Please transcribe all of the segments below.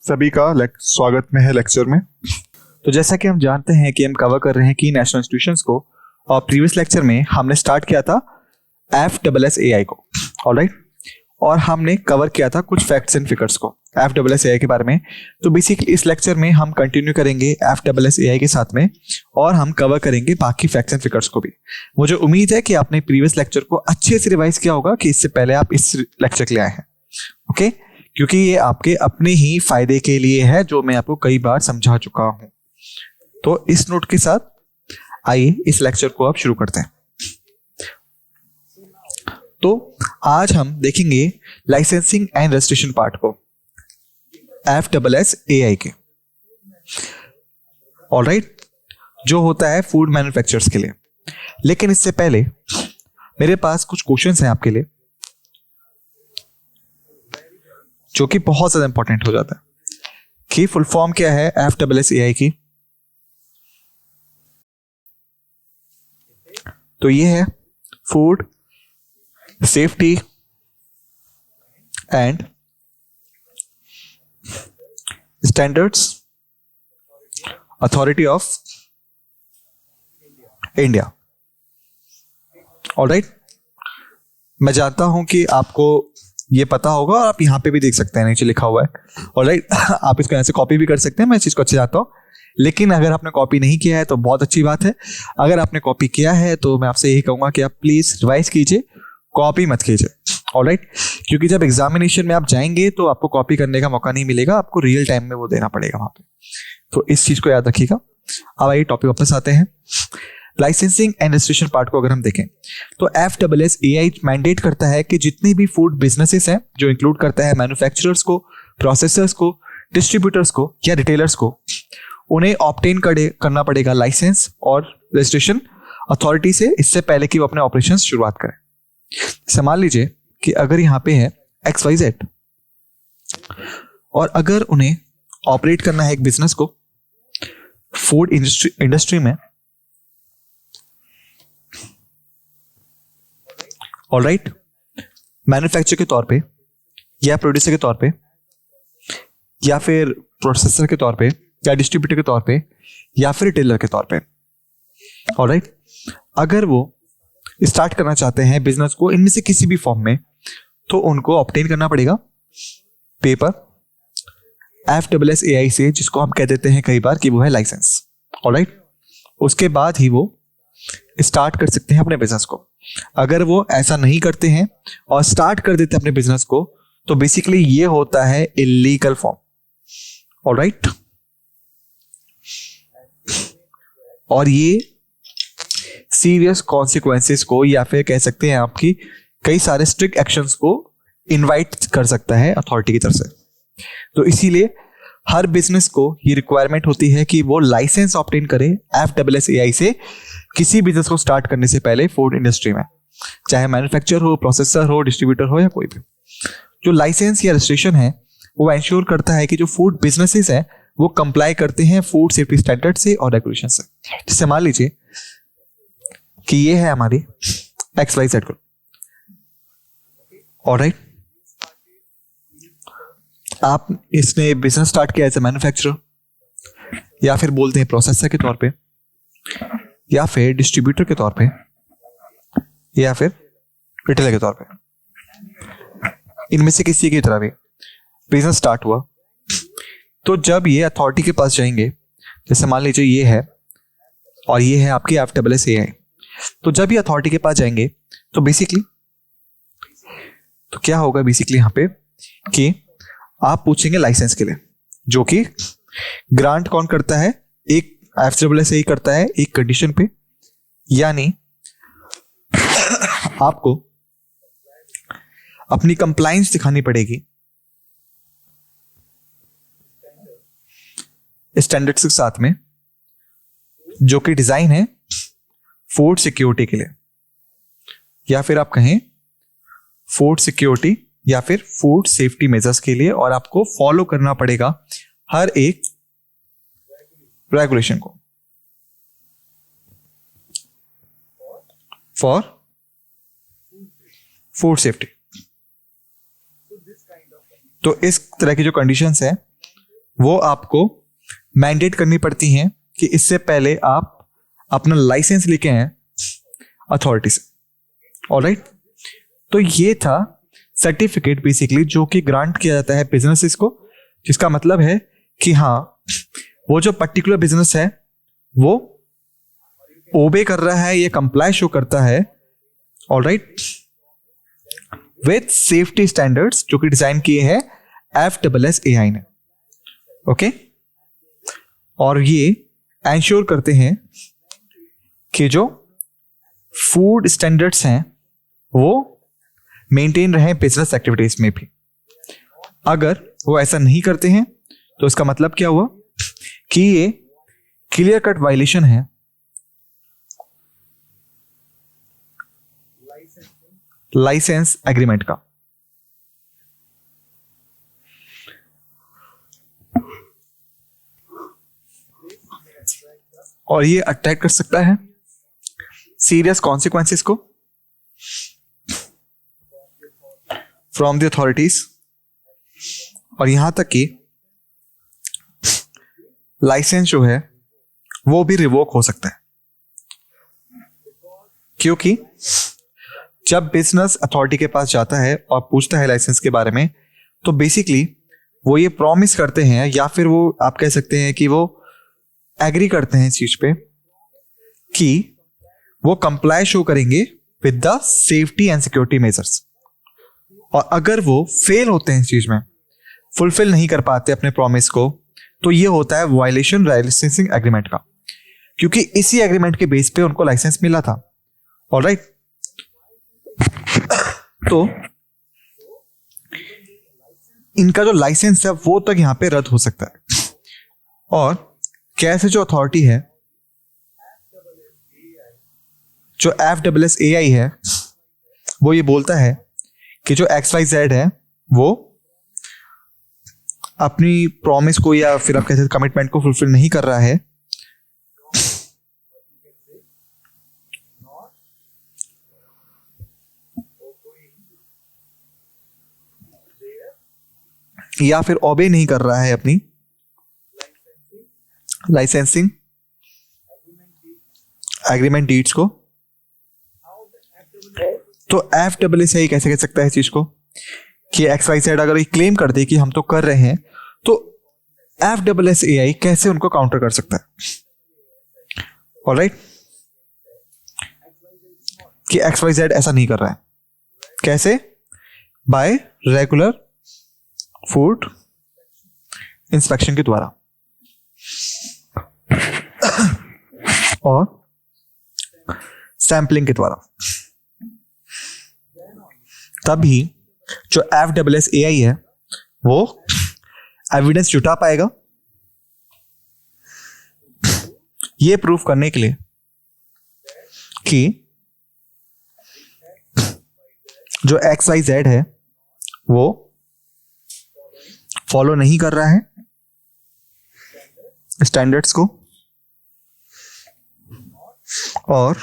सभी का स्वागत में है लेक्चर में। तो जैसा कि हम जानते हैं कि हम कवर कर रहे हैं की नेशनल इंस्टीट्यूशंस को, और प्रीवियस लेक्चर में हमने स्टार्ट किया था FSSAI को, ऑलराइट, और हमने कवर किया था कुछ फैक्ट्स एंड फिगर्स को FSSAI के बारे में। तो बेसिकली इस लेक्चर में हम कंटिन्यू करेंगे FSSAI के साथ में, और हम कवर करेंगे बाकी फैक्ट्स एंड फिगर्स को भी। मुझे उम्मीद है कि आपने प्रीवियस लेक्चर को अच्छे से रिवाइज किया होगा कि इससे पहले आप इस लेक्चर के लिए आए हैं, ओके, क्योंकि ये आपके अपने ही फायदे के लिए है, जो मैं आपको कई बार समझा चुका हूं। तो इस नोट के साथ आइए इस लेक्चर को अब शुरू करते हैं। तो आज हम देखेंगे लाइसेंसिंग एंड रजिस्ट्रेशन पार्ट को FSSAI के, ऑलराइट, जो होता है फूड मैन्युफैक्चरर्स के लिए। लेकिन इससे पहले मेरे पास कुछ क्वेश्चंस हैं आपके लिए, जो कि बहुत ज्यादा इंपॉर्टेंट हो जाता है कि फुल फॉर्म क्या है FSSAI की। तो ये है food safety and standards authority of India, alright. मैं जानता हूं कि आपको ये पता होगा, और आप यहां पे भी देख सकते हैं, नीचे लिखा हुआ है, ऑलराइट। आप इसको ऐसे कॉपी भी कर सकते हैं, मैं इस चीज को अच्छे जानता हूं। लेकिन अगर आपने कॉपी नहीं किया है तो बहुत अच्छी बात है। अगर आपने कॉपी किया है तो मैं आपसे यही कहूंगा कि आप प्लीज रिवाइज कीजिए, कॉपी मत कीजिए, ऑलराइट, क्योंकि जब एग्जामिनेशन में आप जाएंगे तो आपको कॉपी करने का मौका नहीं मिलेगा, आपको रियल टाइम में वो देना पड़ेगा वहां पे। तो इस चीज को याद रखिएगा। अब आइए टॉपिक वापस आते हैं। लाइसेंसिंग एंड रजिस्ट्रेशन पार्ट को अगर हम देखें तो FSSAI मैंडेट करता है कि जितने भी फूड बिजनेसेस हैं, जो इंक्लूड करता है मैन्युफैक्चरर्स को, प्रोसेसर्स को, डिस्ट्रीब्यूटर्स को या रिटेलर्स को, उन्हें ऑब्टेन करना पड़ेगा लाइसेंस और रजिस्ट्रेशन अथॉरिटी से, इससे पहले कि वो अपने ऑपरेशंस शुरुआत करें। जैसे मान लीजिए कि अगर यहाँ पे है XYZ, और अगर उन्हें ऑपरेट करना है एक बिजनेस को फूड इंडस्ट्री में, ऑलराइट, मैन्युफैक्चर के तौर पे या प्रोड्यूसर के तौर पे या फिर प्रोसेसर के तौर पे या डिस्ट्रीब्यूटर के तौर पे या फिर रिटेलर के तौर पे, ऑलराइट, अगर वो स्टार्ट करना चाहते हैं बिजनेस को इनमें से किसी भी फॉर्म में, तो उनको ऑब्टेन करना पड़ेगा पेपर FSSAI से, जिसको हम कह देते हैं कई बार कि वो है लाइसेंस, ऑलराइट। उसके बाद ही वो स्टार्ट कर सकते हैं अपने बिजनेस को। अगर वो ऐसा नहीं करते हैं और स्टार्ट कर देते हैं अपने बिजनेस को, तो बेसिकली ये होता है इलीगल फॉर्म, ऑलराइट। और ये सीरियस कॉन्सिक्वेंसेस को, या फिर कह सकते हैं आपकी कई सारे स्ट्रिक्ट एक्शंस को इनवाइट कर सकता है अथॉरिटी की तरफ से। तो इसीलिए हर बिजनेस को ये रिक्वायरमेंट होती है कि वो लाइसेंस ऑब्टेन करे FSSAI से किसी बिजनेस को स्टार्ट करने से पहले फूड इंडस्ट्री में, चाहे मैन्युफैक्चर हो, प्रोसेसर हो, डिस्ट्रीब्यूटर हो या कोई भी। जो लाइसेंस या रजिस्ट्रेशन है वो इंश्योर करता है कि जो फूड बिजनेसेस हैं वो कंप्लाई करते हैं फूड सेफ्टी स्टैंडर्ड से और रेगुलेशन से। जैसे मान लीजिए कि ये है हमारी XYZ ग्रुप, ऑलराइट। आप इसने बिजनेस स्टार्ट किया एज ए मैन्युफैक्चरर, या फिर बोलते हैं प्रोसेसर के तौर पे, या फिर डिस्ट्रीब्यूटर के तौर पे, या फिर रिटेलर के तौर पे। इनमें से किसी की तरह भी बिजनेस स्टार्ट हुआ, तो जब ये अथॉरिटी के पास जाएंगे, जैसे मान लीजिए ये है और ये है आपकी FSSAI, तो जब ये अथॉरिटी के पास जाएंगे तो बेसिकली तो क्या होगा बेसिकली यहाँ पे कि आप पूछेंगे लाइसेंस के लिए, जो कि ग्रांट कौन करता है, एक FSSAI करता है एक कंडीशन पे, यानी आपको अपनी कंप्लायंस दिखानी पड़ेगी स्टैंडर्ड्स के साथ में, जो कि डिजाइन है फूड सिक्योरिटी के लिए, या फिर आप कहें फूड सिक्योरिटी या फिर फूड सेफ्टी मेजर्स के लिए, और आपको फॉलो करना पड़ेगा हर एक रेगुलेशन को फॉर फूड सेफ्टी। तो इस तरह की जो कंडीशंस है वो आपको मैंडेट करनी पड़ती हैं कि इससे पहले आप अपना लाइसेंस लेके आए अथॉरिटी से। ऑलराइट, तो ये था सर्टिफिकेट बेसिकली जो कि ग्रांट किया जाता है बिजनेसेस को, जिसका मतलब है कि हाँ वो जो पर्टिकुलर बिजनेस है वो ओबे कर रहा है, ये कंप्लाई शो करता है, ऑलराइट, विथ सेफ्टी स्टैंडर्ड्स जो कि डिजाइन किए हैं FSSAI ने। ओके, और ये एंश्योर करते हैं कि जो फूड स्टैंडर्ड्स हैं वो मेंटेन रहे बिजनेस एक्टिविटीज में भी। अगर वो ऐसा नहीं करते हैं तो इसका मतलब क्या हुआ कि ये क्लियर कट वायलेशन है लाइसेंस एग्रीमेंट का। और ये अट्रैक्ट कर सकता है सीरियस कॉन्सिक्वेंसेस को फ्रॉम द अथॉरिटीज, और यहां तक कि लाइसेंस जो है वो भी रिवोक हो सकता है। क्योंकि जब बिजनेस अथॉरिटी के पास जाता है और पूछता है लाइसेंस के बारे में, तो बेसिकली वो ये प्रॉमिस करते हैं या फिर वो आप कह सकते हैं कि वो एग्री करते हैं इस चीज पे कि वो कंप्लाई शो करेंगे with the safety and security measures. और अगर वो फेल होते हैं इस चीज में, फुलफिल नहीं कर पाते अपने प्रॉमिस को, तो ये होता है वायलेशन लाइसेंसिंग एग्रीमेंट का, क्योंकि इसी एग्रीमेंट के बेस पे उनको लाइसेंस मिला था। ऑलराइट, तो इनका जो लाइसेंस है वो तक यहां पे रद्द हो सकता है। और कैसे जो अथॉरिटी है, जो FSSAI है, वो ये बोलता है कि जो XYZ है वो अपनी प्रॉमिस को या फिर आप कहते कमिटमेंट को फुलफिल नहीं कर रहा है, या फिर ओबे नहीं कर रहा है अपनी लाइसेंसिंग एग्रीमेंट डीड्स को, तो FSSAI कैसे कह सकता है इस चीज को कि XYZ अगर ये क्लेम कर दे कि हम तो कर रहे हैं, तो FSSAI कैसे उनको काउंटर कर सकता है। ऑलराइट, कि XYZ ऐसा नहीं कर रहा है। कैसे? बाय रेगुलर फूड इंस्पेक्शन के द्वारा और सैंपलिंग के द्वारा। तभी जो FSSAI है वो एविडेंस जुटा पाएगा ये प्रूफ करने के लिए कि जो XYZ है वो फॉलो नहीं कर रहा है स्टैंडर्ड्स को और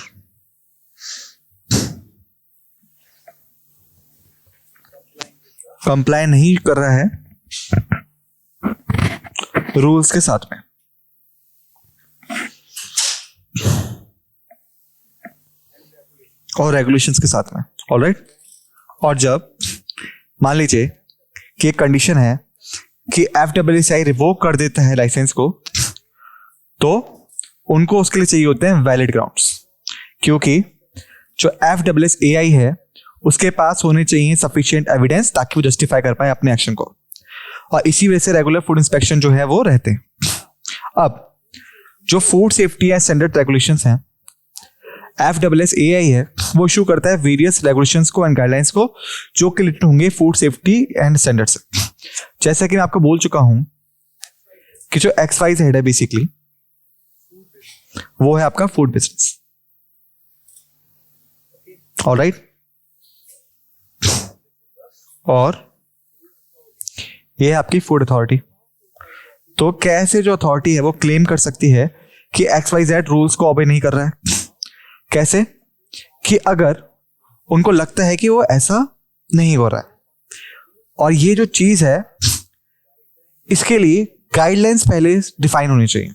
कंप्लाई नहीं कर रहा है रूल्स के साथ में। और रेगुलेशंस के साथ में। ऑलराइट, और जब मान लीजिए कि एक कंडीशन है कि FSSAI रिवोक कर देता है लाइसेंस को, तो उनको उसके लिए चाहिए होते हैं वैलिड ग्राउंड्स, क्योंकि जो FSSAI है उसके पास होने चाहिए सफिशिएंट एविडेंस ताकि वो जस्टिफाई कर पाए अपने एक्शन को, और इसी वजह से रेगुलर फूड इंस्पेक्शन जो है वो रहते हैं। अब जो food safety and standard regulations हैं, FSSAI है वो इशू करता है वेरियस रेगुलेशंस को एंड गाइडलाइंस को जो कि रिलेटेड होंगे फूड सेफ्टी एंड स्टैंडर्ड्स। जैसा कि मैं आपको बोल चुका हूं कि जो XYZ है बेसिकली वो है आपका फूड बिजनेस। ऑलराइट, और ये है आपकी फूड अथॉरिटी। तो कैसे जो अथॉरिटी है वो क्लेम कर सकती है कि XYZ रूल्स को ओबे नहीं कर रहा है? कैसे? कि अगर उनको लगता है कि वो ऐसा नहीं हो रहा है और ये जो चीज है इसके लिए गाइडलाइंस पहले डिफाइन होनी चाहिए।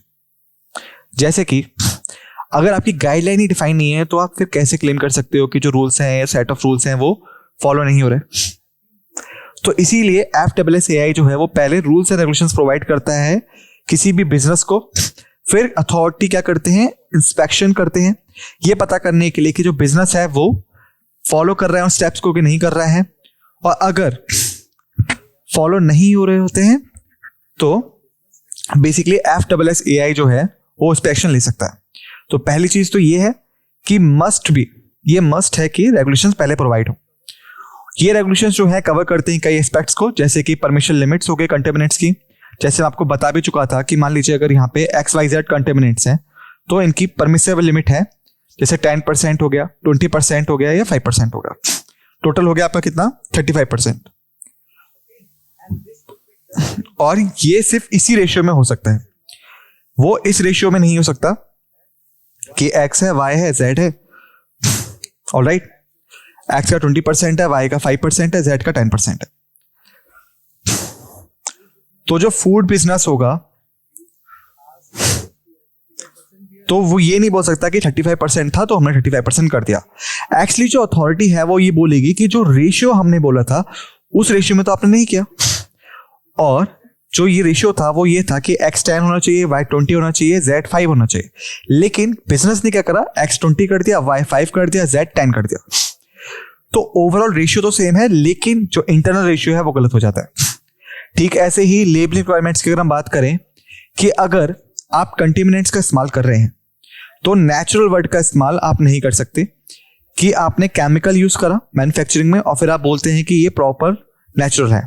जैसे कि अगर आपकी गाइडलाइन ही डिफाइन नहीं है तो आप फिर कैसे क्लेम कर सकते हो कि जो रूल्स हैं, सेट ऑफ रूल्स हैं, वो फॉलो नहीं हो रहे। तो इसीलिए FSSAI जो है वो पहले रूल्स एंड रेगुलेशंस प्रोवाइड करता है किसी भी बिजनेस को। फिर अथॉरिटी क्या करते हैं, इंस्पेक्शन करते हैं ये पता करने के लिए कि जो बिजनेस है वो फॉलो कर रहा है उन स्टेप्स को कि नहीं कर रहा है। और अगर फॉलो नहीं हो रहे होते हैं तो बेसिकली FSSAI जो है वो इंस्पेक्शन ले सकता है। तो पहली चीज तो ये है कि ये मस्ट है कि रेगुलेशंस पहले प्रोवाइड हो। ये रेगुलेशंस जो है कवर करते हैं कई एस्पेक्ट्स को, जैसे कि परमिशन लिमिट्स हो गए कंटेमिनेंट्स की। जैसे मैं आपको बता भी चुका था कि मान लीजिए अगर यहाँ पे XYZ कंटेमिनेंट्स हैं तो इनकी परमिसेबल लिमिट है, जैसे 10% हो गया, 20% हो गया या 5% हो गया। टोटल हो गया आपका कितना, 35%। और ये सिर्फ इसी रेशियो में हो सकता है, वो इस रेशियो में नहीं हो सकता कि X है, Y है, Z है। ऑलराइट, X का 20% है, Y का 5% है, Z का 10% है। तो जो फूड बिजनेस होगा तो वो ये नहीं बोल सकता कि 35% था तो हमने 35% कर दिया। एक्चुअली जो अथॉरिटी है वो ये बोलेगी कि जो रेशियो हमने बोला था उस रेशियो में तो आपने नहीं किया, और जो ये रेशियो था वो ये था कि X 10 होना चाहिए, Y 20 होना चाहिए, Z 5 होना चाहिए। लेकिन बिजनेस ने क्या करा, X 20 कर दिया, Y 5 कर दिया, Z 10 कर दिया। तो ओवरऑल रेशियो तो सेम है लेकिन जो इंटरनल रेशियो है वो गलत हो जाता है। ठीक ऐसे ही लेबलिंग रिक्वायरमेंट्स की अगर हम बात करें कि अगर आप कंटेमिनेंट्स का इस्तेमाल कर रहे हैं तो नेचुरल वर्ड का इस्तेमाल आप नहीं कर सकते कि आपने केमिकल यूज करा मैन्युफैक्चरिंग में और फिर आप बोलते हैं कि ये प्रॉपर नेचुरल है।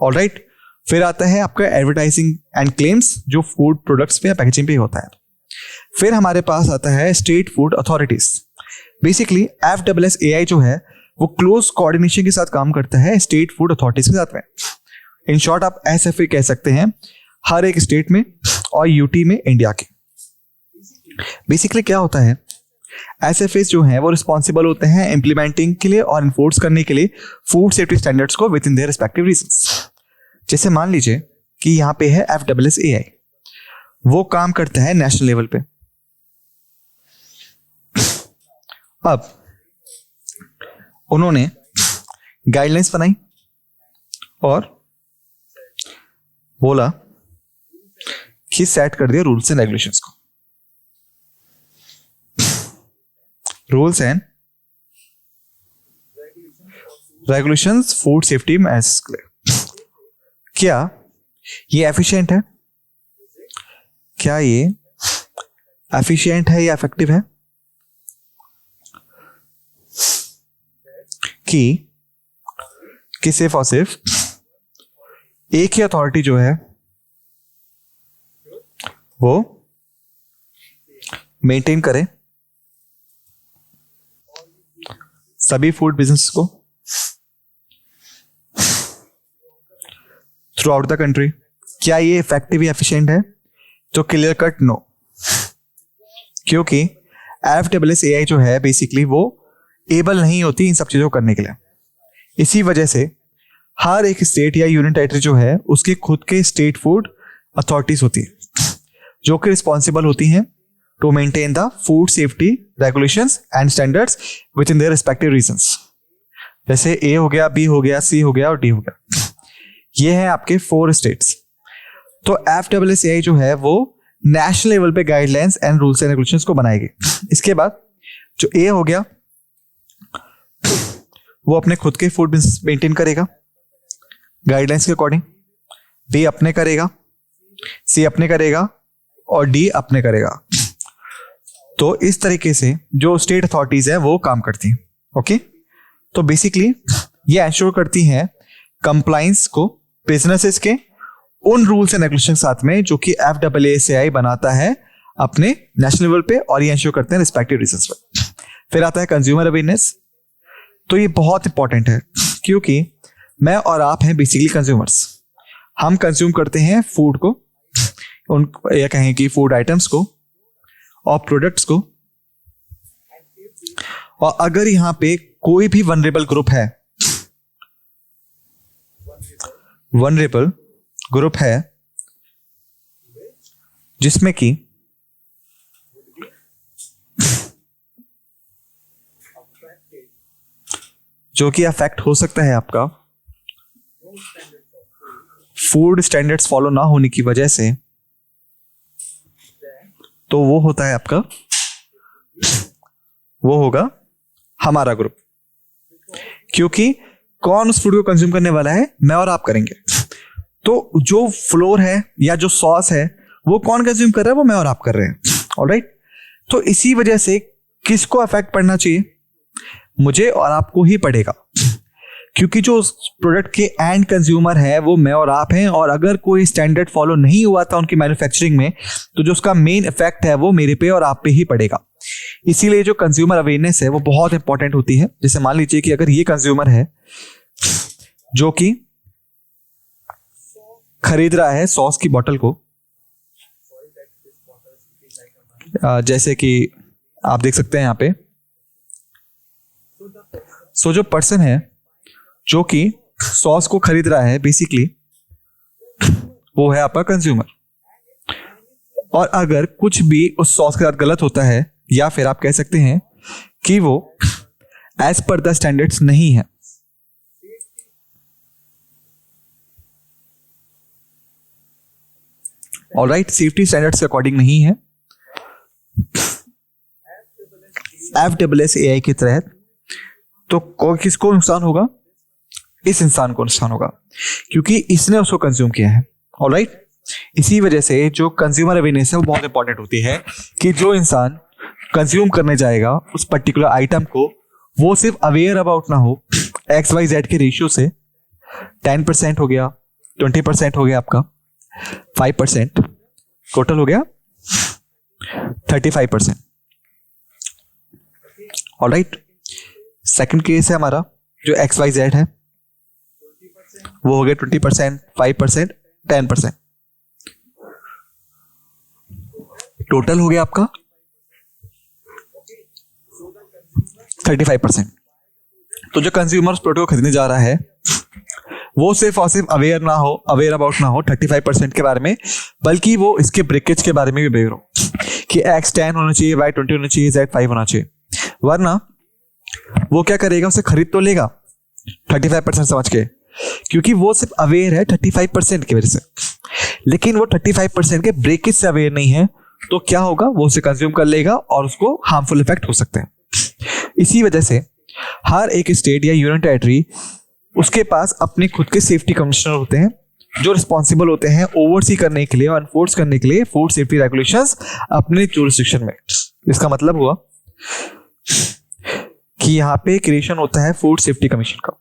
ऑलराइट, फिर आता है आपका एडवर्टाइजिंग एंड क्लेम्स जो फूड प्रोडक्ट्स पे या पैकेजिंग पे होता है। फिर हमारे पास आता है state food authorities. Basically FSSAI जो है वो क्लोज कोऑर्डिनेशन के साथ काम करता है स्टेट फूड अथॉरिटीज के साथ में। इन शॉर्ट आप SFA कह सकते हैं हर एक स्टेट में और यूटी में इंडिया के। बेसिकली क्या होता है, SFAs जो हैं वो रिस्पॉन्सिबल होते हैं इम्प्लीमेंटिंग के लिए और इन्फोर्स करने के लिए फूड सेफ्टी स्टैंडर्ड्स को within their respective regions. जैसे मान लीजिए कि यहाँ पे है FSSAI, वो काम करता है नेशनल लेवल पे। अब उन्होंने गाइडलाइंस बनाई और बोला कि सेट कर दिया रूल्स एंड रेगुलेशंस को। Rules and regulations food safety में क्या ये एफिशिएंट है, क्या ये एफिशिएंट है या इफेक्टिव है कि सिर्फ और सिर्फ एक ही अथॉरिटी जो है वो मेंटेन करे सभी फूड बिजनेस को थ्रू आउट द कंट्री। क्या ये इफेक्टिव या एफिशिएंट है? तो क्लियर कट नो, क्योंकि FSSAI जो है बेसिकली वो एबल नहीं होती इन सब चीजों को करने के लिए। इसी वजह से हर एक स्टेट या यूनियन टेरिटरी जो है उसके खुद के स्टेट फूड अथॉरिटीज होती है जो कि रिस्पॉन्सिबल होती हैं to maintain the food safety regulations and standards within their respective regions. जैसे A हो गया, B हो गया, C हो गया और D हो गया। ये है आपके 4 स्टेट्स। तो FSSAI जो है वो नेशनल लेवल पे guidelines and rules and regulations को बनाएगी। इसके बाद जो A हो गया वो अपने खुद के फूड बिजनेस मेंटेन करेगा गाइडलाइंस के अकॉर्डिंग, B अपने करेगा, C अपने करेगा और D अपने करेगा। तो इस तरीके से जो स्टेट अथॉरिटीज है वो काम करती हैं। ओके, तो बेसिकली ये एंश्योर करती हैं कंप्लायंस को बिजनेसेस के उन रूल्स एंड रेगुलेशन साथ में जो कि FSSAI बनाता है अपने नेशनल लेवल पे, और ये एंश्योर करते हैं रिस्पेक्टिव रीजंस पे। फिर आता है कंज्यूमर अवेयरनेस। तो ये बहुत इंपॉर्टेंट है क्योंकि मैं और आप हैं बेसिकली कंज्यूमर्स। हम कंज्यूम करते हैं फूड को, उन या कहें कि फूड आइटम्स को और प्रोडक्ट्स को, और अगर यहां पे कोई भी वनरेबल ग्रुप है जिसमें कि जो कि अफेक्ट हो सकता है आपका फूड स्टैंडर्ड्स फॉलो ना होने की वजह से, तो वो होता है आपका, वो होगा हमारा ग्रुप। क्योंकि कौन उस फूड को कंज्यूम करने वाला है? मैं और आप करेंगे। तो जो फ्लोर है या जो सॉस है वो कौन कंज्यूम कर रहा है? वो मैं और आप कर रहे हैं। ऑलराइट, तो इसी वजह से किसको अफेक्ट पड़ना चाहिए? मुझे और आपको ही पड़ेगा, क्योंकि जो प्रोडक्ट के एंड कंज्यूमर है वो मैं और आप हैं। और अगर कोई स्टैंडर्ड फॉलो नहीं हुआ था उनकी मैन्युफैक्चरिंग में, तो जो उसका मेन इफेक्ट है वो मेरे पे और आप पे ही पड़ेगा। इसीलिए जो कंज्यूमर अवेयरनेस है वो बहुत इंपॉर्टेंट होती है। जैसे मान लीजिए कि अगर ये कंज्यूमर है जो कि खरीद रहा है सॉस की बोतल को, जैसे कि आप देख सकते हैं यहाँ पे, सो जो पर्सन है जो कि सॉस को खरीद रहा है बेसिकली वो है आपका कंज्यूमर। और अगर कुछ भी उस सॉस के साथ गलत होता है, या फिर आप कह सकते हैं कि वो एज पर द स्टैंडर्ड्स नहीं है, ऑलराइट, सेफ्टी स्टैंडर्ड्स के अकॉर्डिंग नहीं है, FSSAI के तहत, तो किसको नुकसान होगा? इस इंसान को नुकसान होगा, क्योंकि इसने उसको कंज्यूम किया है। ऑलराइट, इसी वजह से जो कंज्यूमर अवेयरनेस है वो बहुत इंपॉर्टेंट होती है कि जो इंसान कंज्यूम करने जाएगा उस पर्टिकुलर आइटम को, वो सिर्फ अवेयर अबाउट ना हो XYZ के रेशियो से। 10% हो गया, 20% हो गया, आपका 5%, टोटल हो गया 35%। ऑलराइट, सेकंड केस है हमारा जो XYZ है, वो हो गया 20%, 5%, 10%, टोटल हो गया आपका 35%। तो जो कंज्यूमर उस प्रोडक्ट को खरीदने जा रहा है वो सिर्फ और सिर्फ अवेयर अबाउट ना हो 35% के बारे में, बल्कि वो इसके ब्रेकेज के बारे में भी अवेयर हो कि X10 होना चाहिए, Y20 होना चाहिए, Z5 होना चाहिए। वरना वो क्या करेगा? उसे खरीद तो लेगा 35% समझ के, क्योंकि वो सिर्फ अवेयर है 35% की वजह से, लेकिन वो 35% के ब्रेकेज से अवेयर नहीं है। तो क्या होगा? वो उसे कंज्यूम कर लेगा और उसको हार्मफुल इफेक्ट हो सकते हैं। इसी वजह से हर एक स्टेट या यूनियन टेरिटरी, उसके पास अपने खुद के सेफ्टी कमिश्नर होते हैं जो रिस्पॉन्सिबल होते हैं ओवरसी करने के लिए और एनफोर्स करने के लिए फूड सेफ्टी रेगुलेशंस अपने जुरिस्डिक्शन में। इसका मतलब हुआ कि यहाँ पे क्रिएशन होता है फूड सेफ्टी कमीशन का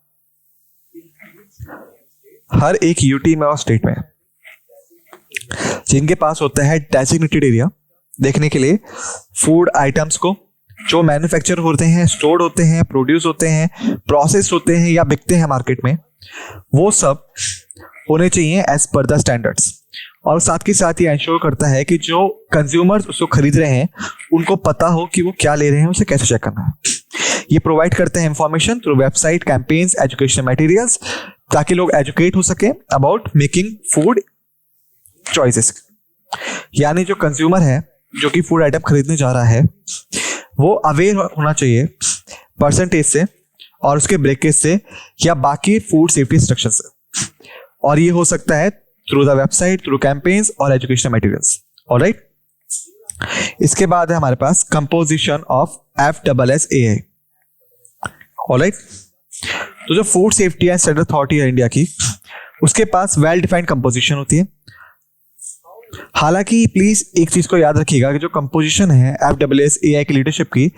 हर एक यूटी में और स्टेट में, जिनके पास होता है डेजिग्नेटेड एरिया देखने के लिए फूड आइटम्स को जो मैन्युफैक्चर होते हैं, स्टोर्ड होते हैं, प्रोड्यूस होते हैं, प्रोसेस होते हैं या बिकते हैं मार्केट में, वो सब होने चाहिए एज पर द स्टैंडर्ड्स। और साथ के साथ ये इंश्योर करता है कि जो कंज्यूमर्स उसको खरीद रहे हैं उनको पता हो कि वो क्या ले रहे हैं, उसे कैसे चेक करना है। ये प्रोवाइड करते हैं information through website, campaigns, education materials, ताकि लोग एजुकेट हो सके अबाउट मेकिंग फूड चॉइसेस। यानी जो कंज्यूमर है जो कि फूड आइटम खरीदने जा रहा है वो अवेयर होना चाहिए परसेंटेज से और उसके ब्रेकेज से या बाकी फूड सेफ्टी इंस्ट्रक्शन से, और ये हो सकता है through the website, through campaigns और एजुकेशन मटेरियल्स। ऑलराइट, इसके बाद है हमारे पास कंपोजिशन ऑफ FSSAI। ऑलराइट, तो जो food safety and standard authority है इंडिया की, उसके पास वेल डिफाइंड कंपोजिशन होती है। हालांकि प्लीज एक चीज को याद रखिएगा कि जो कंपोजिशन है FSSAI की लीडरशिप की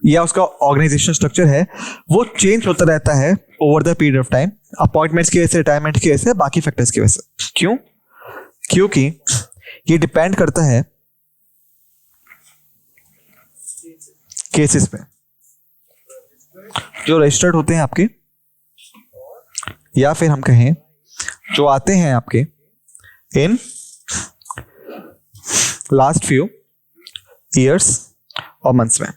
या उसका ऑर्गेनाइजेशन स्ट्रक्चर है वो चेंज होता रहता है over the period of time, appointments की वजह से, रिटायरमेंट की वजह से, बाकी फैक्टर्स की वजह से। क्यों? क्योंकि ये डिपेंड करता है केसेस पे जो रजिस्टर्ड होते हैं आपके, या फिर हम कहें जो आते हैं आपके इन लास्ट फ्यू ईयर्स और मंथ्स में।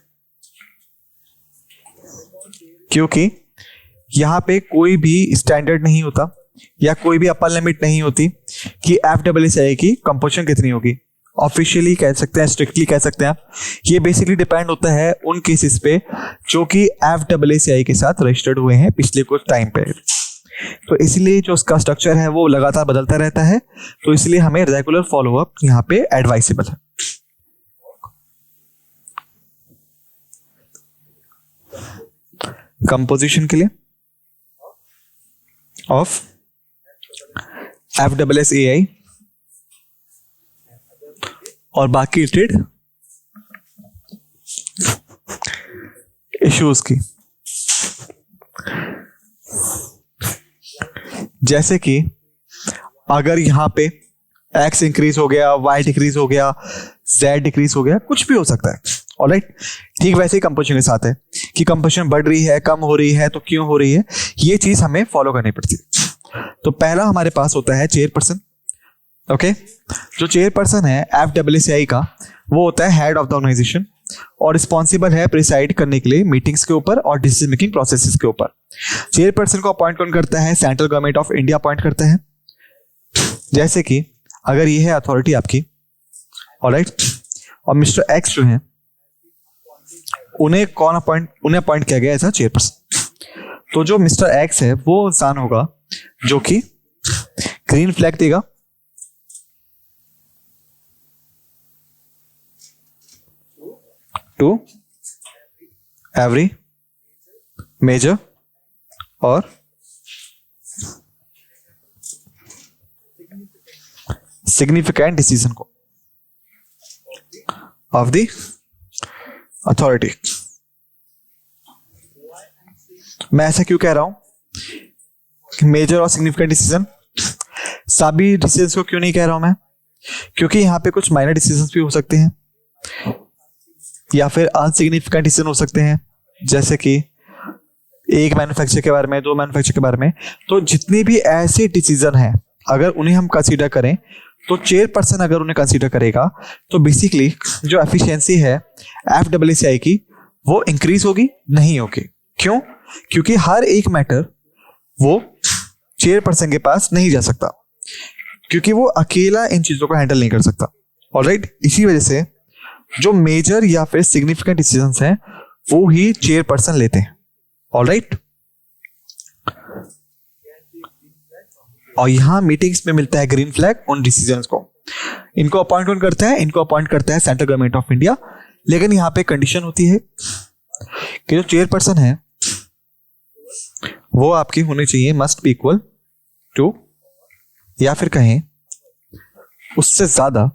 क्योंकि यहां पे कोई भी स्टैंडर्ड नहीं होता या कोई भी अपर लिमिट नहीं होती कि FSSAI की कंपोजिशन कितनी होगी। ऑफिशियली कह सकते हैं, स्ट्रिक्टली कह सकते हैं आप, ये बेसिकली डिपेंड होता है उन केसेस पे जो कि FSSAI के साथ रजिस्टर्ड हुए हैं पिछले कुछ टाइम पे। तो इसलिए जो उसका स्ट्रक्चर है वो लगातार बदलता रहता है, तो इसलिए हमें रेगुलर फॉलोअप यहाँ पे एडवाइसेबल है। कंपोजिशन के लिए ऑफ FSSAI और बाकी ट्रेड इश्यूज की, जैसे कि अगर यहां पे X इंक्रीज हो गया, Y डिक्रीज हो गया, Z डिक्रीज हो गया, कुछ भी हो सकता है। ऑलराइट, ठीक वैसे ही कंपोजिशन के साथ है कि कंपोजिशन बढ़ रही है, कम हो रही है, तो क्यों हो रही है, ये चीज हमें फॉलो करनी पड़ती है। तो पहला हमारे पास होता है चेयरपर्सन। ओके, जो चेयरपर्सन है FSSAI का, वो होता है हेड ऑफ द ऑर्गेनाइजेशन और रिस्पॉन्सिबल है प्रिसाइड करने के लिए मीटिंग्स के ऊपर और डिसीजन मेकिंग प्रोसेसेस के ऊपर। चेयरपर्सन को अपॉइंट कौन करता है? Central government of India appoint करता है। जैसे कि अगर ये है अथॉरिटी आपकी, ऑलराइट, और मिस्टर एक्स जो है उन्हें अपॉइंट किया गया एज अ चेयरपर्सन। तो जो मिस्टर एक्स है वो इंसान होगा जो कि ग्रीन फ्लैग देगा, टू एवरी मेजर और सिग्निफिकेंट डिसीजन को ऑफ द अथॉरिटी। मैं ऐसा क्यों कह रहा हूं मेजर और सिग्निफिकेंट डिसीजन? सभी डिसीजंस को क्यों नहीं कह रहा हूं मैं? क्योंकि यहां पे कुछ माइनर डिसीजंस भी हो सकते हैं या फिर अनसिग्निफिकेंट डिसीजन हो सकते हैं, जैसे कि एक मैन्युफैक्चर के बारे में, दो मैन्युफैक्चर के बारे में। तो जितने भी ऐसे डिसीजन हैं अगर उन्हें हम कंसीडर करें, तो चेयरपर्सन अगर उन्हें कंसीडर करेगा तो बेसिकली जो एफिशिएंसी है FSSAI की वो इंक्रीज होगी, नहीं होगी। क्यों? क्योंकि हर एक मैटर वो चेयरपर्सन के पास नहीं जा सकता, क्योंकि वो अकेला इन चीजों को हैंडल नहीं कर सकता। ऑलराइट, इसी वजह से जो मेजर या फिर सिग्निफिकेंट डिसीजंस हैं वो ही चेयरपर्सन लेते हैं। ऑलराइट, और यहां मीटिंग्स में मिलता है ग्रीन फ्लैग उन डिसीजंस को। इनको अपॉइंट कौन करता है? इनको अपॉइंट करता है सेंट्रल गवर्नमेंट ऑफ इंडिया। लेकिन यहां पे कंडीशन होती है कि जो चेयरपर्सन है वो आपकी होनी चाहिए मस्ट बी इक्वल टू, या फिर कहें उससे ज्यादा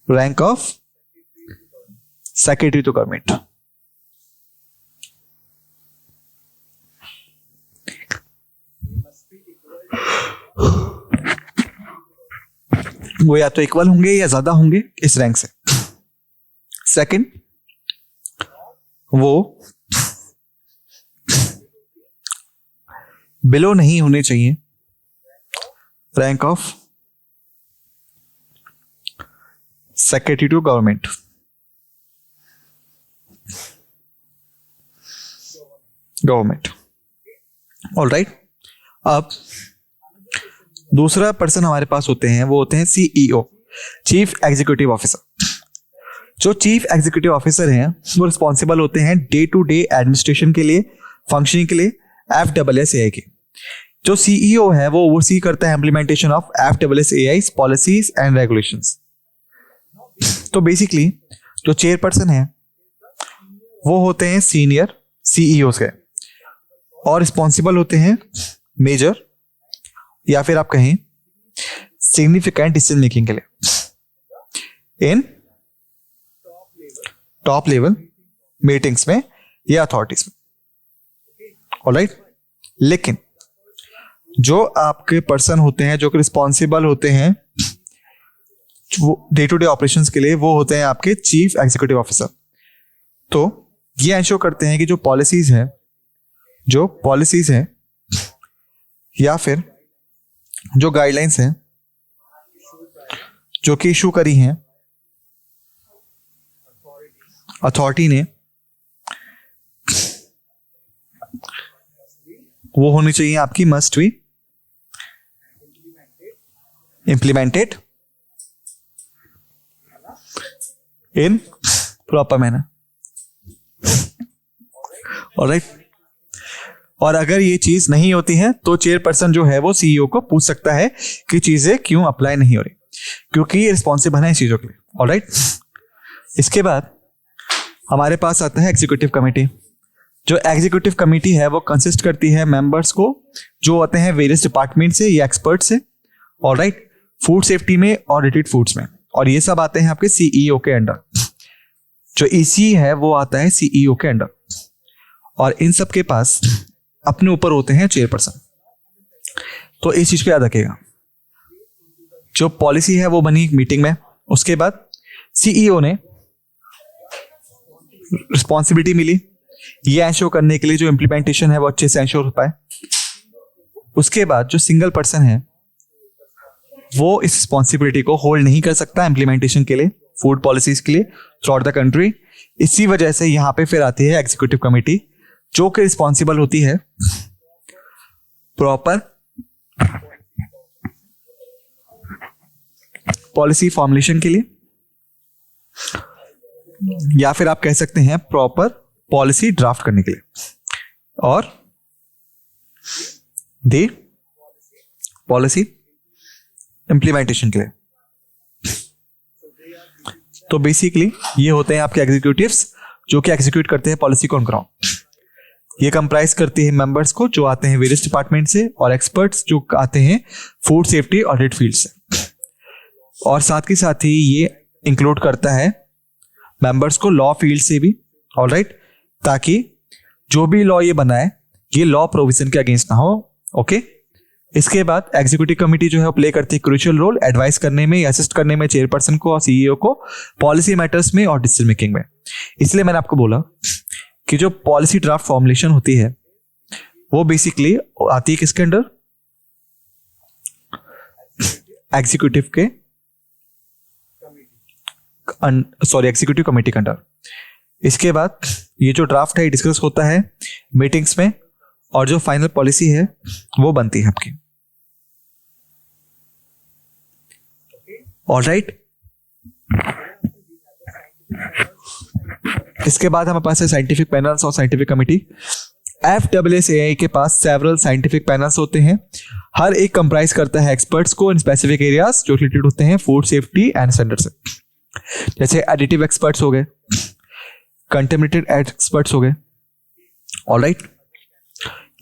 rank of secretary to government. वो या तो इक्वल होंगे या ज्यादा होंगे इस रैंक से। सेकंड, वो बिलो नहीं होने चाहिए rank of secretary to government. Alright, अब दूसरा पर्सन हमारे पास होते हैं, वो होते हैं CEO, चीफ एग्जीक्यूटिव ऑफिसर। जो चीफ एग्जीक्यूटिव ऑफिसर हैं वो रिस्पॉन्सिबल होते हैं डे टू डे एडमिनिस्ट्रेशन के लिए, फंक्शनिंग के लिए FSSAI के। जो CEO है वो ओवरसी करता है implementation of FSSAI policies and regulations. तो बेसिकली जो चेयरपर्सन है वो होते हैं सीनियर CEOs के और रिस्पॉन्सिबल होते हैं मेजर या फिर आप कहें सिग्निफिकेंट डिसीजन मेकिंग के लिए इन टॉप लेवल मीटिंग्स में या अथॉरिटीज में। ऑलराइट, लेकिन जो आपके पर्सन होते हैं जो कि रिस्पॉन्सिबल होते हैं डे टू डे ऑपरेशंस के लिए, वो होते हैं आपके चीफ एग्जीक्यूटिव ऑफिसर। तो ये इंश्योर करते हैं कि जो पॉलिसीज हैं या फिर जो गाइडलाइंस हैं जो कि इशू करी हैं अथॉरिटी ने, वो होनी चाहिए आपकी must be implemented in proper manner. Alright. और अगर ये चीज नहीं होती है तो चेयरपर्सन जो है वो सीईओ को पूछ सकता है कि चीजें क्यों अप्लाई नहीं हो रही, क्योंकि ये रिस्पॉन्सिबल है इस चीजों के लिए. ऑलराइट. इसके बाद हमारे पास आता है एग्जीक्यूटिव कमेटी. जो एग्जीक्यूटिव कमेटी है वो कंसिस्ट करती है मेंबर्स को जो आते हैं वेरियस डिपार्टमेंट से या एक्सपर्ट से. ऑलराइट. फूड सेफ्टी में और रिलेटेड फूड्स में, और ये सब आते हैं आपके सीईओ के अंडर. जो ईसी है वो आता है सीईओ के अंडर, और इन सब के पास अपने ऊपर होते हैं चेयरपर्सन. तो इस चीज को याद रखिएगा. जो पॉलिसी है वो बनी मीटिंग में, उसके बाद सीईओ ने रिस्पॉन्सिबिलिटी मिली ये एंश्योर करने के लिए जो इम्प्लीमेंटेशन है वो अच्छे से एंश्योर हो पाए. उसके बाद जो सिंगल पर्सन है वो इस रिस्पॉन्सिबिलिटी को होल्ड नहीं कर सकता इम्प्लीमेंटेशन के लिए, फूड पॉलिसीज के लिए थ्रू आउट द कंट्री. इसी वजह से यहाँ पे फिर आती है एग्जीक्यूटिव कमेटी जो कि रिस्पॉन्सिबल होती है प्रॉपर पॉलिसी फॉर्मुलेशन के लिए, या फिर आप कह सकते हैं प्रॉपर पॉलिसी ड्राफ्ट करने के लिए और दी पॉलिसी इंप्लीमेंटेशन के लिए. तो बेसिकली ये होते हैं आपके एग्जीक्यूटिव्स जो कि एग्जीक्यूट करते हैं पॉलिसी को ऑन ग्राउंड. ये कंप्राइज करती है मेंबर्स को जो आते हैं वेरियस डिपार्टमेंट से और एक्सपर्ट्स जो आते हैं फूड सेफ्टी ऑडिट फील्ड से, और साथ ही ये इंक्लूड करता है मेंबर्स को लॉ फील्ड से भी. ऑलराइट. ताकि जो भी लॉ ये बनाए ये लॉ प्रोविजन के अगेंस्ट ना हो. ओके. इसके बाद एग्जीक्यूटिव कमेटी जो है वो प्ले करती है क्रूशियल रोल एडवाइस करने में या असिस्ट करने में चेयरपर्सन को और सीईओ को पॉलिसी मैटर्स में और डिसीजन मेकिंग में. इसलिए मैंने आपको बोला कि जो पॉलिसी ड्राफ्ट फॉर्मुलेशन होती है वो बेसिकली आती है किसके अंडर, एग्जीक्यूटिव के एग्जीक्यूटिव कमेटी के अंडर. इसके बाद ये जो ड्राफ्ट है डिस्कस होता है मीटिंग्स में और जो फाइनल पॉलिसी है वो बनती है आपकी. ऑलराइट. इसके बाद हमारे पास है साइंटिफिक पैनल्स और साइंटिफिक कमेटी. FSSAI के पास सेवरल साइंटिफिक पैनल्स होते हैं. हर एक कंप्राइज करता है एक्सपर्ट्स को इन स्पेसिफिक एरियाज जो रिलेटेड होते हैं फूड सेफ्टी एंड स्टैंडर्ड से. जैसे एडिटिव एक्सपर्ट्स हो गए, कंटेमिनेटेड एक्सपर्ट्स हो गए, ऑलराइट,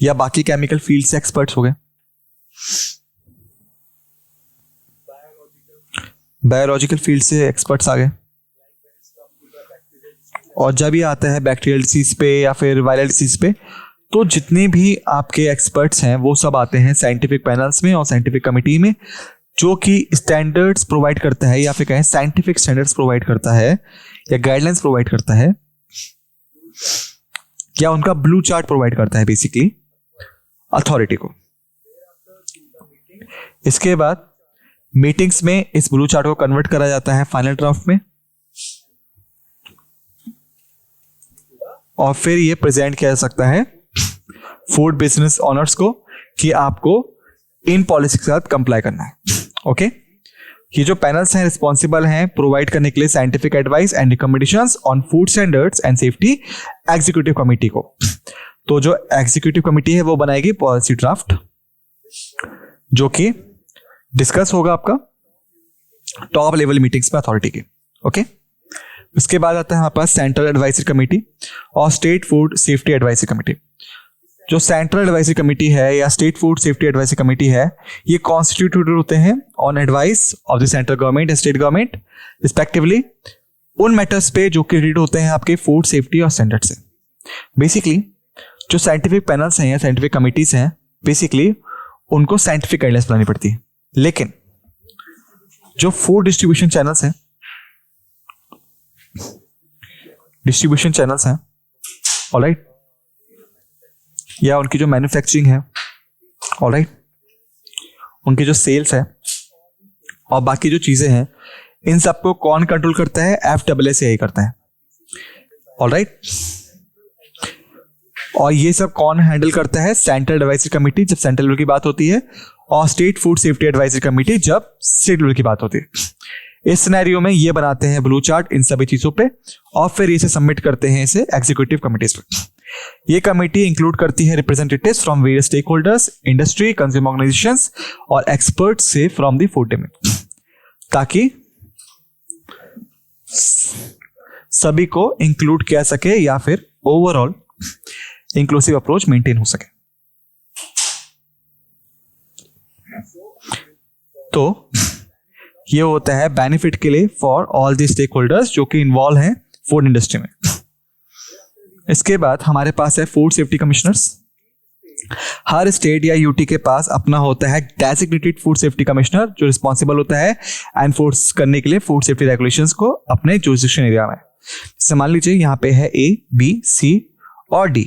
या बाकी केमिकल फील्ड से एक्सपर्ट्स हो गए, बायोलॉजिकल फील्ड से एक्सपर्ट्स आ गए. और जब ये आता है बैक्टीरियल डिसीज पे या फिर वायरल डिसीज पे तो जितने भी आपके एक्सपर्ट्स हैं वो सब आते हैं साइंटिफिक पैनल्स में और साइंटिफिक कमेटी में, जो कि स्टैंडर्ड्स प्रोवाइड करता है या फिर कहें साइंटिफिक स्टैंडर्ड्स प्रोवाइड करता है या गाइडलाइंस प्रोवाइड करता है या उनका ब्लू चार्ट प्रोवाइड करता है बेसिकली अथॉरिटी को. इसके बाद मीटिंग्स में इस ब्लू चार्ट को कन्वर्ट करा जाता है फाइनल ड्राफ्ट में और फिर ये प्रेजेंट किया जा सकता है फूड बिजनेस ओनर्स को कि आपको इन पॉलिसी के साथ कंप्लाई करना है. ओके. ये जो पैनल्स हैं रिस्पॉन्सिबल हैं प्रोवाइड करने के लिए scientific advice and recommendations on food standards and safety executive committee को. तो जो एग्जीक्यूटिव कमेटी है वो बनाएगी पॉलिसी ड्राफ्ट जो कि डिस्कस होगा आपका टॉप लेवल मीटिंग्स में अथॉरिटी की. ओके. उसके बाद आता है हमारे पास सेंट्रल एडवाइजरी कमेटी और state food safety advisory committee. जो सेंट्रल एडवाइजरी कमेटी है या state food safety advisory committee है ये कॉन्स्टिट्यूटेड होते हैं on advice of the central government and state government respectively उन मैटर्स पे जो कि रिलेटेड होते हैं आपके फूड सेफ्टी और स्टैंडर्ड से. बेसिकली जो साइंटिफिक पैनल्स हैं या साइंटिफिक कमिटीज हैं बेसिकली उनको साइंटिफिक गाइडलाइंस बनानी पड़ती है, लेकिन जो फूड डिस्ट्रीब्यूशन चैनल्स हैं ऑलराइट, या उनकी जो मैन्युफैक्चरिंग है ऑलराइट, उनकी जो सेल्स है और बाकी जो चीजें हैं इन सबको कौन कंट्रोल करता है, FSSAI करता है ऑलराइट. और ये सब कौन हैंडल करता है? सेंट्रल एडवाइजरी कमेटी जब सेंट्रल लेवल की बात होती है, और state food safety advisory committee जब स्टेट लेवल की बात होती है। इस सिनेरियो में ये बनाते हैं ब्लू चार्ट इन सभी चीजों पे, और फिर इसे सबमिट करते हैं इसे एग्जीक्यूटिव कमिटीज पे। ये कमेटी इंक्लूड करती है representatives from various stakeholders, industry, consumer organisations और एक्सपर्ट्स से फ्रॉम द फूड डोमेन, ताकि सभी को इंक्लूड किया सके या फिर ओवरऑल इंक्लूसिव अप्रोच मेंटेन हो सके। तो ये होता है बेनिफिट के लिए for all the stakeholders जो कि इन्वॉल्व हैं फूड इंडस्ट्री में। इसके बाद हमारे पास है फूड सेफ्टी कमिश्नर्स। हर स्टेट या यूटी के पास अपना होता है डेजिग्नेटेड फूड सेफ्टी कमिश्नर जो रिस्पॉन्सिबल होता है एनफोर्स करने के लिए फूड सेफ्टी रेगुलेशंस को अपने जुरिसडिक्शन एरिया में। जैसे मान लीजिए यहाँ पे है ए, बी, सी और डी,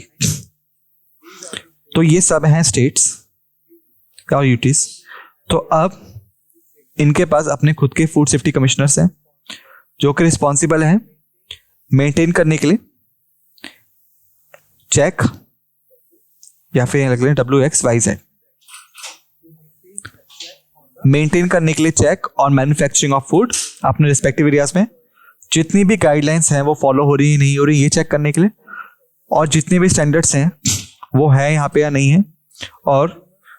तो ये सब हैं स्टेट्स और यूटीज। तो अब इनके पास अपने खुद के फूड सेफ्टी कमिश्नर्स हैं जो कि रिस्पॉन्सिबल हैं मेंटेन करने के लिए चेक, या फिर लग लें WXYZ, मेंटेन करने के लिए चेक और मैन्युफैक्चरिंग ऑफ फूड अपने रिस्पेक्टिव एरियाज में। जितनी भी गाइडलाइंस हैं वो फॉलो हो रही है नहीं हो रही, ये चेक करने के लिए, और जितने भी स्टैंडर्ड्स हैं वो है यहाँ पे या नहीं है, और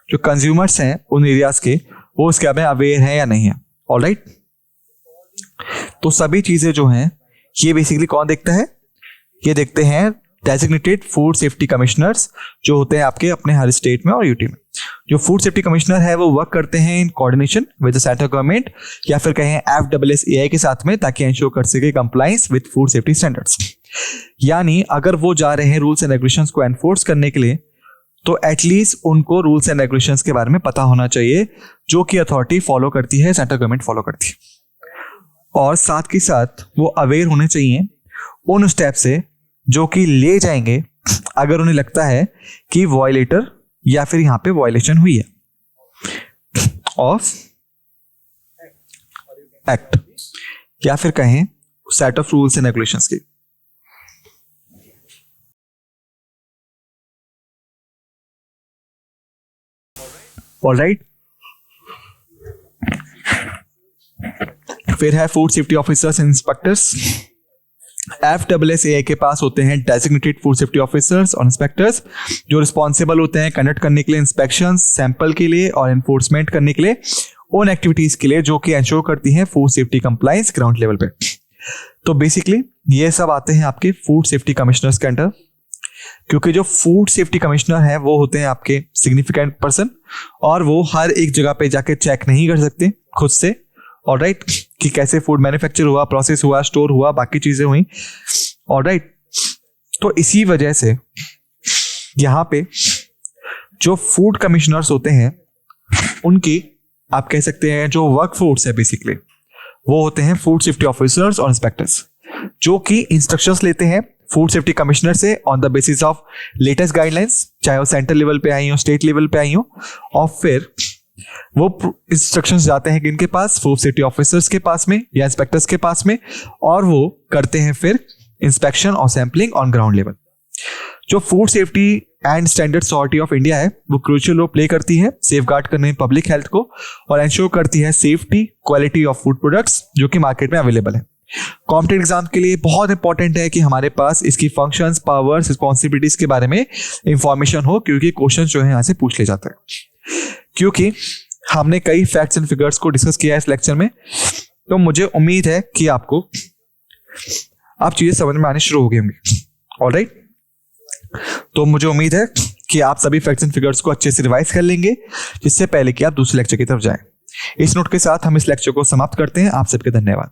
जो कंज्यूमर्स हैं उन एरियाज के वो उसके बारे में अवेयर है या नहीं है। ऑलराइट, तो सभी चीजें जो हैं ये बेसिकली कौन देखता है? ये देखते हैं डेजिग्नेटेड फूड सेफ्टी कमिश्नर्स जो होते हैं आपके अपने हर स्टेट में और यूटी में। जो फूड सेफ्टी कमिश्नर है वो वर्क करते हैं in coordination with the central government या फिर कहें FSSAI के साथ में, ताकि इंश्योर कर सके compliance with food safety standards. यानी अगर वो जा रहे हैं रूल्स एंड रेगुलेशंस को एनफोर्स करने के लिए, तो एटलीस्ट उनको रूल्स एंड रेगुलेशंस के बारे में पता होना चाहिए जो कि अथॉरिटी फॉलो करती है, सेंट्रल गवर्नमेंट फॉलो करती है, और साथ के साथ वो अवेयर होने चाहिए उन स्टेप से जो कि ले जाएंगे अगर उन्हें लगता है कि वायलेटर या फिर यहां पे वायलेशन हुई है ऑफ एक्ट या फिर कहें set of rules and regulations की। ऑलराइट, फिर है food safety officers and inspectors. FSSAI के पास होते हैं डेजिग्नेटेड फूड सेफ्टी ऑफिसर्स और इंस्पेक्टर्स जो रिस्पॉन्सिबल होते हैं कंडक्ट करने के लिए इंस्पेक्शन, सैंपल के लिए और एनफोर्समेंट करने के लिए उन एक्टिविटीज के लिए जो कि इंश्योर करती हैं food safety compliance ground level पे। तो बेसिकली ये सब आते हैं आपके फूड सेफ्टी कमिश्नर्स के अंडर, क्योंकि जो फूड सेफ्टी कमिश्नर है वो होते हैं आपके सिग्निफिकेंट पर्सन, और वो हर एक जगह पे जाके चेक नहीं कर सकते खुद से, ऑलराइट, कि कैसे फूड मैन्युफैक्चर हुआ, प्रोसेस हुआ, स्टोर हुआ, बाकी चीजें हुई, ऑलराइट। तो इसी वजह से यहां पे जो फूड कमिश्नर्स होते हैं उनकी आप कह सकते हैं जो वर्क फोर्स है बेसिकली वो होते हैं फूड सेफ्टी ऑफिसर्स और इंस्पेक्टर्स, जो कि इंस्ट्रक्शंस लेते हैं फूड सेफ्टी कमिश्नर से on the basis of latest guidelines, चाहे वो सेंट्रल लेवल पे आई हो, स्टेट लेवल पे आई हो, और फिर वो इंस्ट्रक्शंस जाते हैं किनके पास? फूड सेफ्टी ऑफिसर्स के पास में या इंस्पेक्टर्स के पास में, और वो करते हैं फिर इंस्पेक्शन और सैंपलिंग ऑन ग्राउंड लेवल। जो food safety and standard authority of India है वो क्रूशियल रोल प्ले करती है सेफ गार्ड करने में पब्लिक हेल्थ को, और इंश्योर करती है safety quality of food products जो कि मार्केट में अवेलेबल है। कॉम्पिटेटिव एग्जाम के लिए बहुत इंपॉर्टेंट है कि हमारे पास इसकी फंक्शंस, पावर्स, रिस्पॉन्सिबिलिटीज के बारे में इंफॉर्मेशन हो, क्योंकि क्वेश्चन जो है यहाँ से पूछ ले जाते हैं। क्योंकि हमने कई फैक्ट्स एंड फिगर्स को डिस्कस किया है इस लेक्चर में, तो मुझे उम्मीद है कि आपको आप चीजें समझ में आनी शुरू हो गई होंगी। ऑलराइट, तो मुझे उम्मीद है कि आप सभी फैक्ट्स एंड फिगर्स को अच्छे से रिवाइज कर लेंगे जिससे पहले कि आप दूसरे लेक्चर की तरफ जाएं। इस नोट के साथ हम इस लेक्चर को समाप्त करते हैं। आप सबके धन्यवाद।